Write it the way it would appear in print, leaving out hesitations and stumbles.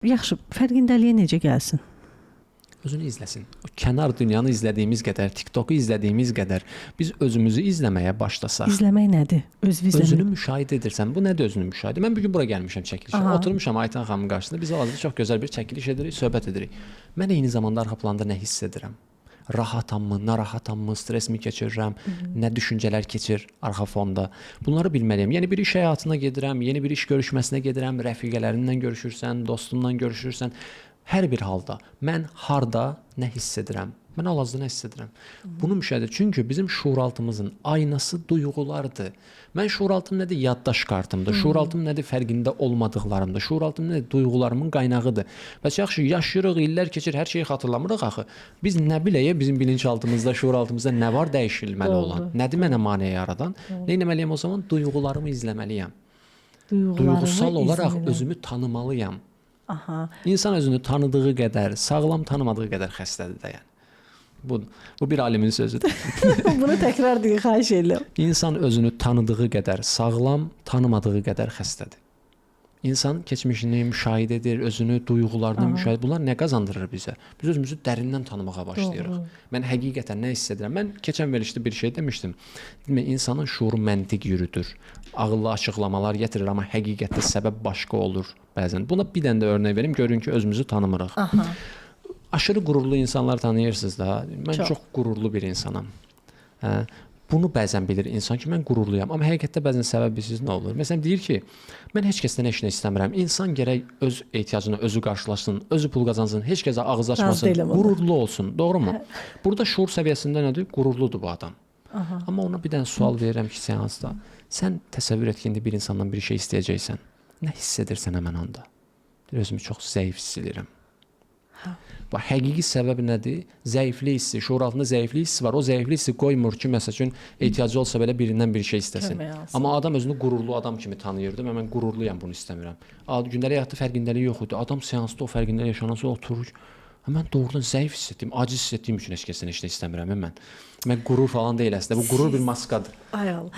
Yaxşı, fərqindəliyə necə gəlsin? Özünü izləsin. O kənar dünyanı izlədiyimiz qədər, TikToku izlədiyimiz qədər biz özümüzü izləməyə başlasaq. İzləmək nədir? Özünü müşahidə edirsən. Bu nədir özünü müşahidə? Mən bugün bura gəlmişəm çəkilişə. Oturmuşam Aytan xanımın qarşısında. Biz hal-hazırda çox gözəl bir çəkiliş edirik, söhbət edirik. Mən eyni zamanda arxa planda nə hiss edirəm? Rahatamı, narahatamı, stresmi keçirirəm, nə düşüncələr keçir arxa fonda. Bunları bilməliyəm. Yeni bir iş həyatına gedirəm, yeni bir iş görüşməsinə gedirəm, rəfiqələrinlə görüşürsən, dostunla görüşürsən. Hər bir halda mən harda nə hiss edirəm? Mən hal-hazırda nə hiss edirəm? Bunu müşahidə edirəm. Çünki bizim şuuraltımızın aynası duyğulardır. Mən şuuraltım nədir? Yaddaş kartımdır. Şuuraltım nədir? Fərqində olmadıqlarımdır. Şuuraltım nədir? Duyğularımın qaynağıdır. Bəs yaxşı, yaşayırıq, illər keçir, hər şeyi xatırlamırıq axı. Biz nə biləyək bizim bilinçaltımızda, şuuraltımızda nə var dəyişilməli olan? Nədir mənə maneə yaradan? Nə etməliyəm o zaman? Duyğularımı izləməliyəm. Duygusal olaraq özümü tanımalıyam. Aha. İnsan özünü tanıdığı qədər, sağlam tanımadığı qədər xəstədir də yəni. Bu bir alimin sözüdür. Bunu təkrar deyin, xahiş edirəm. İnsan özünü tanıdığı qədər sağlam, tanımadığı qədər xəstədir. İnsan keçmişini müşahidə edir, özünü, duyğularını müşahidə edir. Bunlar nə qazandırır bizə? Biz özümüzü dərindən tanımağa başlayırıq. Mən həqiqətən nə hiss edirəm? Mən keçən verilişdə bir şey demişdim. İnsanın şuuru məntiq yürüdür. Ağıllı açıqlamalar gətirir, amma həqiqətdə səbəb başqa olur bəzən. Buna bir dənə də örnək verim, görün ki, özümüzü tanımırıq. Aha. Aşırı qürurlu insanlar tanıyırsınız da. Mən çox qürurlu bir insanam. Bunu bəzən bilir insan ki, mən qürurluyam. Amma həqiqətdə bəzən səbəb bilirsiz nə olur? Məsələn, deyir ki, mən heç kəsdən heç nə istəmirəm. İnsan gərək öz ehtiyacını özü qarşılasın, özü pul qazansın, heç kəsə ağız açmasın, qürurlu olsun. Doğrumu? Burada şuur səviyyəsində nədir? Qürurludur bu adam. Aha. Amma ona bir dənə sual verirəm ki, seansda. Sən təsəvvür et ki, indi bir insandan bir şey istəyəcəksən. Nə hiss edirsən həmən anda? Özümü çox zəif hiss edirəm. Bu həqiqi səbəb nədir? Zəiflik hissi, şuur altında zəiflik hissi var. O zəiflik hissi qoymur ki, məsəl üçün ehtiyacı olsa belə birindən bir şey istəsin. Amma adam özünü qürurlu adam kimi tanıyırdı. Mən qürurluyam, bunu istəmirəm. Gündəlik həyatda fərqindəlik yox idi. Adam seansda o fərqindəlik yaşanansa oturur. Mən doğrudan zəif hiss etdim, aciz hiss etdiyim üçün heç kəsdən heç nə istəmirəm mən. Mən qürur falan deyil əslində. Bu qürur bir maskadır. Ay Allah.